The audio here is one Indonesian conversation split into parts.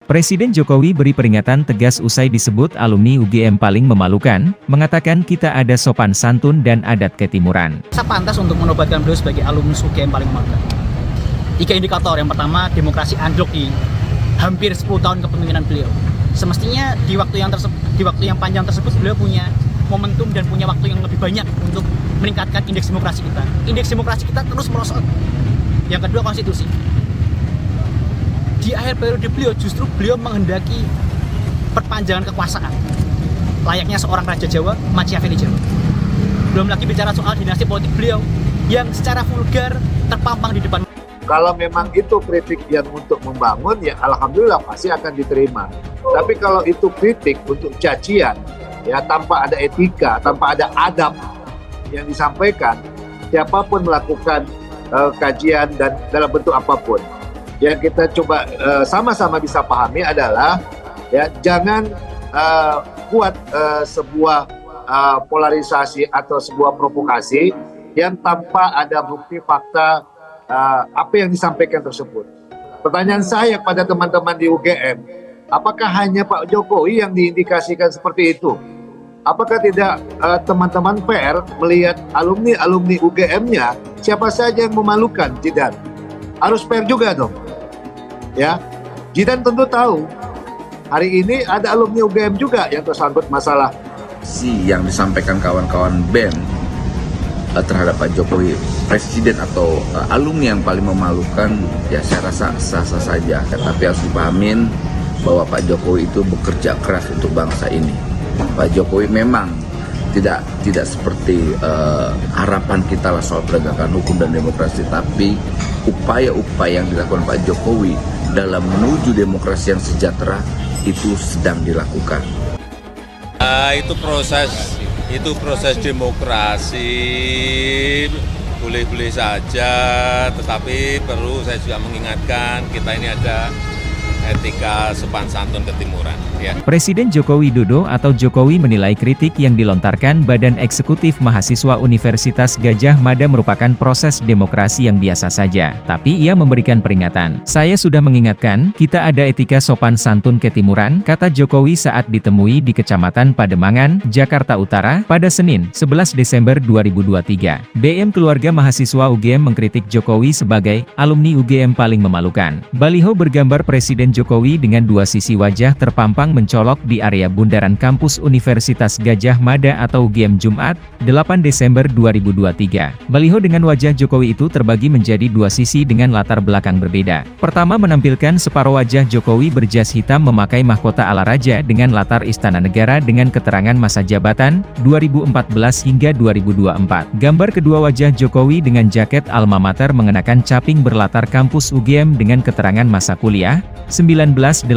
Presiden Jokowi beri peringatan tegas usai disebut alumni UGM paling memalukan, mengatakan kita ada sopan santun dan adat ketimuran. Saya pantas untuk menobatkan beliau sebagai alumnus UGM paling memalukan. 3 indikator. Yang pertama, demokrasi anjlok di hampir 10 tahun kepemimpinan beliau. Semestinya di waktu yang panjang tersebut beliau punya momentum dan punya waktu yang lebih banyak untuk meningkatkan indeks demokrasi kita. Indeks demokrasi kita terus merosot. Yang kedua, konstitusi. Di akhir periode beliau justru beliau menghendaki perpanjangan kekuasaan layaknya seorang raja Jawa, Machiavelli Jawa. Belum lagi bicara soal dinasti politik beliau yang secara vulgar terpampang di depan. Kalau memang itu kritik yang untuk membangun, ya alhamdulillah pasti akan diterima. Tapi kalau itu kritik untuk cacian, ya tanpa ada etika, tanpa ada adab yang disampaikan, siapapun melakukan kajian dan dalam bentuk apapun, yang kita coba sama-sama bisa pahami adalah ya jangan buat sebuah polarisasi atau sebuah provokasi yang tanpa ada bukti fakta apa yang disampaikan tersebut. Pertanyaan saya pada teman-teman di UGM, apakah hanya Pak Jokowi yang diindikasikan seperti itu? Apakah tidak teman-teman fair melihat alumni UGM-nya siapa saja yang memalukan? Tidak. Harus fair juga dong. Ya, Jidan tentu tahu hari ini ada alumni UGM juga yang tersangkut masalah yang disampaikan kawan-kawan BEM terhadap Pak Jokowi, presiden atau alumni yang paling memalukan, ya saya rasa sah-sah saja. Tapi harus dipahamin bahwa Pak Jokowi itu bekerja keras untuk bangsa ini. Pak Jokowi memang tidak seperti harapan kita lah soal penegakan hukum dan demokrasi, tapi upaya-upaya yang dilakukan Pak Jokowi dalam menuju demokrasi yang sejahtera itu sedang dilakukan. Itu proses demokrasi, boleh-boleh saja, tetapi perlu saya juga mengingatkan kita ini ada etika sopan santun ketimuran. Ya. Presiden Joko Widodo atau Jokowi menilai kritik yang dilontarkan Badan Eksekutif Mahasiswa Universitas Gadjah Mada merupakan proses demokrasi yang biasa saja. Tapi ia memberikan peringatan. Saya sudah mengingatkan, kita ada etika sopan santun ketimuran, kata Jokowi saat ditemui di Kecamatan Pademangan, Jakarta Utara, pada Senin, 11 Desember 2023. BM Keluarga Mahasiswa UGM mengkritik Jokowi sebagai alumni UGM paling memalukan. Baliho bergambar Presiden Jokowi dengan dua sisi wajah terpampang mencolok di area bundaran kampus Universitas Gadjah Mada atau UGM Jumat, 8 Desember 2023. Baliho dengan wajah Jokowi itu terbagi menjadi dua sisi dengan latar belakang berbeda. Pertama menampilkan separuh wajah Jokowi berjas hitam memakai mahkota ala raja dengan latar Istana Negara dengan keterangan masa jabatan, 2014 hingga 2024. Gambar kedua wajah Jokowi dengan jaket alma mater mengenakan caping berlatar kampus UGM dengan keterangan masa kuliah, 1980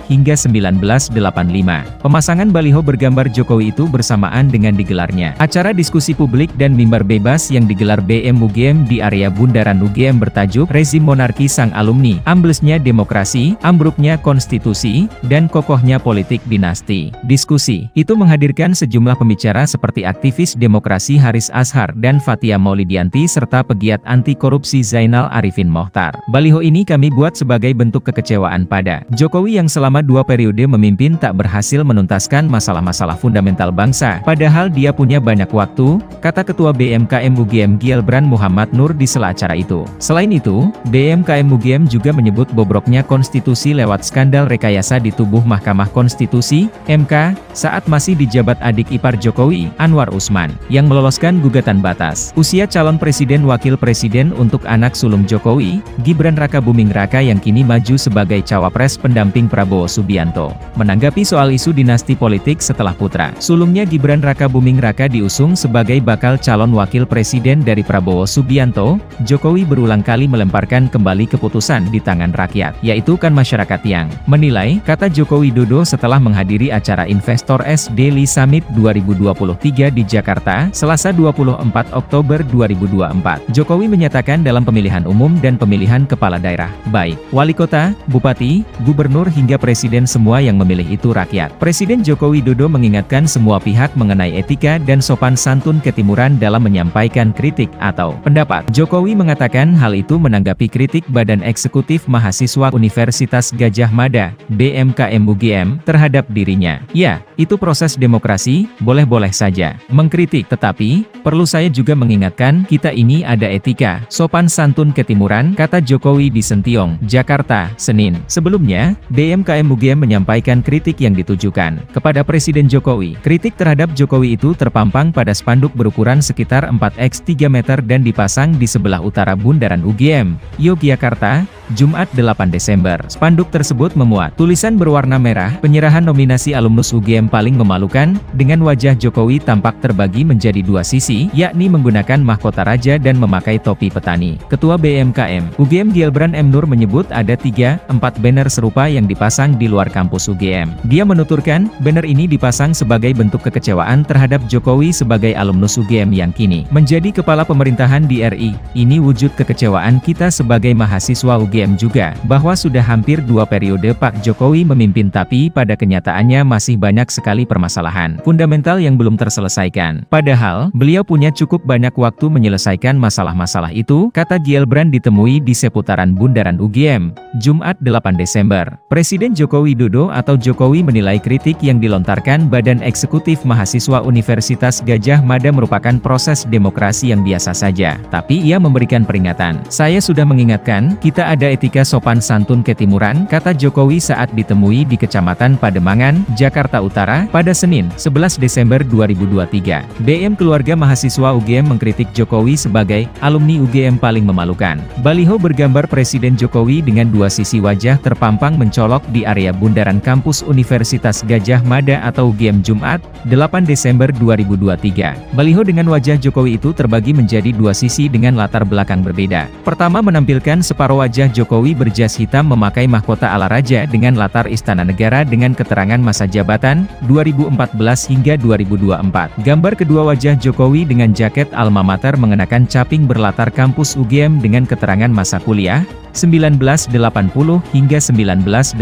hingga 1985. Pemasangan baliho bergambar Jokowi itu bersamaan dengan digelarnya acara diskusi publik dan mimbar bebas yang digelar BM UGM di area bundaran UGM bertajuk Rezim Monarki Sang Alumni, Amblesnya Demokrasi, Ambruknya Konstitusi, dan Kokohnya Politik Dinasti. Diskusi itu menghadirkan sejumlah pembicara seperti aktivis demokrasi Haris Azhar dan Fathia Maulidianti serta pegiat anti korupsi Zainal Arifin Mohtar. Baliho ini kami buat sebagai bentuk kekecewaan pada Jokowi yang selama 2 periode memimpin tak berhasil menuntaskan masalah-masalah fundamental bangsa, padahal dia punya banyak waktu, kata Ketua BMKM UGM Gielbrand Muhammad Nur di sela acara itu. Selain itu, BMKM UGM juga menyebut bobroknya konstitusi lewat skandal rekayasa di tubuh Mahkamah Konstitusi, MK, saat masih dijabat adik ipar Jokowi, Anwar Usman, yang meloloskan gugatan batas usia calon presiden wakil presiden untuk anak sulung Jokowi, Gibran Rakabuming Raka yang kini maju sebagai cawapres pendamping Prabowo Subianto. Menanggapi soal isu dinasti politik setelah putra sulungnya Gibran Rakabuming Raka diusung sebagai bakal calon wakil presiden dari Prabowo Subianto, Jokowi berulang kali melemparkan kembali keputusan di tangan rakyat, yaitu kan masyarakat yang menilai, kata Joko Widodo setelah menghadiri acara Investor S Daily Summit 2023 di Jakarta, Selasa 24 Oktober 2024. Jokowi menyatakan dalam pemilihan umum dan pemilihan kepala daerah, baik wali kota, bupati, gubernur hingga presiden, semua yang memilih itu rakyat. Presiden Joko Widodo mengingatkan semua pihak mengenai etika dan sopan santun ketimuran dalam menyampaikan kritik atau pendapat. Jokowi mengatakan hal itu menanggapi kritik Badan Eksekutif Mahasiswa Universitas Gadjah Mada, BMKM UGM, terhadap dirinya. Ya, itu proses demokrasi, boleh-boleh saja mengkritik, tetapi perlu saya juga mengingatkan, kita ini ada etika, sopan santun ketimuran, kata Jokowi di Sentiong, Jakarta, Senin. Sebelumnya, BMKM UGM menyampaikan kritik yang ditujukan kepada Presiden Jokowi. Kritik terhadap Jokowi itu terpampang pada spanduk berukuran sekitar 4x3 meter dan dipasang di sebelah utara Bundaran UGM, Yogyakarta, Jumat 8 Desember. Spanduk tersebut memuat tulisan berwarna merah, penyerahan nominasi alumnus UGM paling memalukan, dengan wajah Jokowi tampak terbagi menjadi dua sisi, yakni menggunakan mahkota raja dan memakai topi petani. Ketua BMKM UGM Gielbran M. Nur menyebut ada 3-4 banner serupa yang dipasang di luar kampus UGM. Dia menuturkan, banner ini dipasang sebagai bentuk kekecewaan terhadap Jokowi sebagai alumnus UGM yang kini menjadi kepala pemerintahan di RI. Ini wujud kekecewaan kita sebagai mahasiswa UGM juga, bahwa sudah hampir 2 periode Pak Jokowi memimpin tapi pada kenyataannya masih banyak sekali permasalahan fundamental yang belum terselesaikan. Padahal, beliau punya cukup banyak waktu menyelesaikan masalah-masalah itu, kata Gielbran ditemui di seputaran Bundaran UGM, Jumat 8 Desember. Presiden Joko Widodo atau Jokowi menilai kritik yang dilontarkan Badan Eksekutif Mahasiswa Universitas Gadjah Mada merupakan proses demokrasi yang biasa saja, tapi ia memberikan peringatan. Saya sudah mengingatkan, kita ada etika sopan santun ketimuran, kata Jokowi saat ditemui di Kecamatan Pademangan, Jakarta Utara, pada Senin, 11 Desember 2023. BM Keluarga Mahasiswa UGM mengkritik Jokowi sebagai alumni UGM paling memalukan. Baliho bergambar Presiden Jokowi dengan dua sisi wajah terpampang mencolok di area bundaran kampus Universitas Gadjah Mada atau UGM Jumat, 8 Desember 2023. Baliho dengan wajah Jokowi itu terbagi menjadi dua sisi dengan latar belakang berbeda. Pertama menampilkan separuh wajah Jokowi berjas hitam memakai mahkota ala raja dengan latar Istana Negara dengan keterangan masa jabatan 2014 hingga 2024. Gambar kedua wajah Jokowi dengan jaket alma mater mengenakan caping berlatar kampus UGM dengan keterangan masa kuliah 1980 hingga 1985.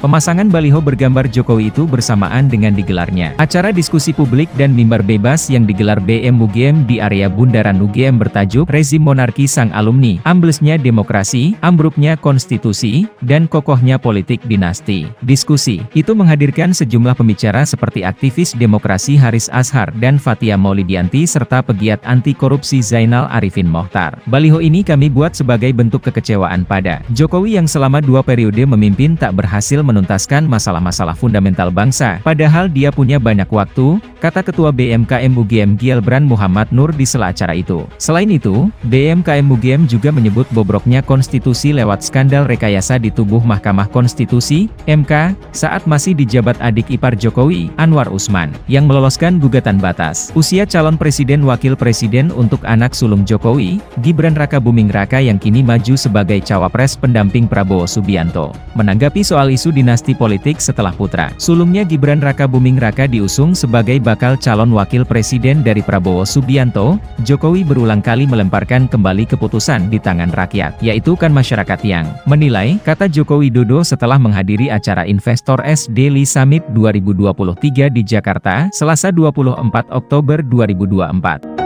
Pemasangan baliho bergambar Jokowi itu bersamaan dengan digelarnya acara diskusi publik dan mimbar bebas yang digelar BM UGM di area bundaran UGM bertajuk Rezim Monarki Sang Alumni, Amblesnya Demokrasi, Ambruknya Konstitusi, dan Kokohnya Politik Dinasti. Diskusi itu menghadirkan sejumlah pembicara seperti aktivis demokrasi Haris Azhar dan Fathia Maulidianti serta pegiat anti korupsi Zainal Arifin Mohtar. Baliho ini kami buat sebagai bentuk kekecewaan pada Jokowi yang selama 2 periode memimpin tak berhasil menuntaskan masalah-masalah fundamental bangsa, padahal dia punya banyak waktu, kata Ketua BMKM UGM Gielbran Muhammad Nur di sela acara itu. Selain itu, BMKM UGM juga menyebut bobroknya konstitusi lewat skandal rekayasa di tubuh Mahkamah Konstitusi, MK, saat masih dijabat adik ipar Jokowi, Anwar Usman, yang meloloskan gugatan batas usia calon presiden wakil presiden untuk anak sulung Jokowi, Gibran Rakabuming Raka yang kini maju sebagai cawapres pendamping Prabowo Subianto. Menanggapi soal isu dinasti politik setelah putra sulungnya Gibran Rakabuming Raka diusung sebagai bakal calon wakil presiden dari Prabowo Subianto, Jokowi berulang kali melemparkan kembali keputusan di tangan rakyat, yaitu kan masyarakat yang menilai, kata Joko Widodo setelah menghadiri acara Investor S Daily Summit 2023 di Jakarta, Selasa 24 Oktober 2024.